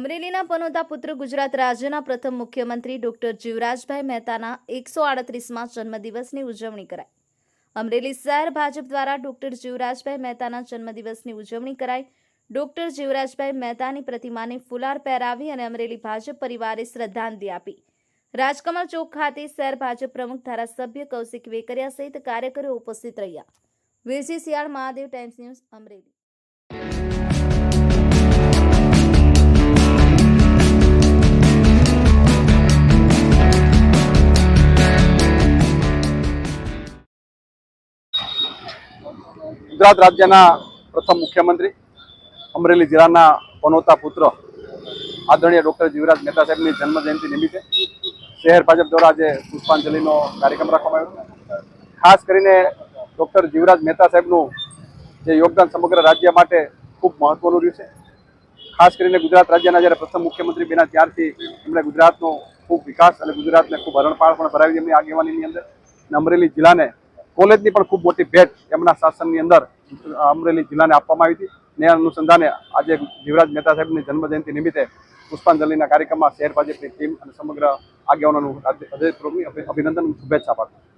અમરેલીના પનોતા પુત્ર ગુજરાત રાજ્યના પ્રથમ મુખ્યમંત્રી ડોક્ટર જીવરાજભાઈ મહેતાના 138મા જન્મદિવસની ઉજવણી કરાઈ। અમરેલી શહેર ભાજપ દ્વારા ડોક્ટર જીવરાજભાઈ મહેતાના જન્મદિવસની ઉજવણી કરાઈ। ડોક્ટર જીવરાજભાઈ મહેતાની પ્રતિમાને ફુલાર પહેરાવી અને અમરેલી ભાજપ પરિવારે શ્રદ્ધાંજલિ આપી। રાજકમલ ચોક ખાતે શહેર ભાજપ પ્રમુખ ધારાસભ્ય કૌશિક વેકરિયા સહિત કાર્યકરો ઉપસ્થિત રહ્યા। Virji Siyal, Mahadev Times News, Amreli. ગુજરાત રાજ્યના પ્રથમ મુખ્યમંત્રી અમરેલી જિલ્લાના પનોતા પુત્ર આદરણીય ડોક્ટર જીવરાજ મહેતા સાહેબની જન્મજયંતિ નિમિત્તે શહેર ભાજપ દ્વારા આજે પુષ્પાંજલિનો કાર્યક્રમ રાખવામાં આવ્યો। ખાસ કરીને ડોક્ટર જીવરાજ મહેતા સાહેબનું જે યોગદાન સમગ્ર રાજ્ય માટે ખૂબ મહત્વનું રહ્યું છે। ખાસ કરીને ગુજરાત રાજ્યના જ્યારે પ્રથમ મુખ્યમંત્રી બન્યા ત્યારથી એમણે ગુજરાતનો ખૂબ વિકાસ અને ગુજરાતને ખૂબ હરણફાળ પણ ભરાવી એમની આગેવાનીની અંદર। અને અમરેલી જિલ્લાને કોલેજની પણ ખૂબ મોટી ભેટ એમના શાસનની અંદર અમરેલી જિલ્લાને આપવામાં આવી હતી। ને અનુસંધાને આજે જીવરાજ મહેતા સાહેબની જન્મજયંતિ નિમિત્તે પુષ્પાંજલિના કાર્યક્રમમાં શહેર ભાજપની ટીમ અને સમગ્ર આગેવાનોનું હૃદયપૂર્વકની અભિનંદન, શુભેચ્છા પાઠવું।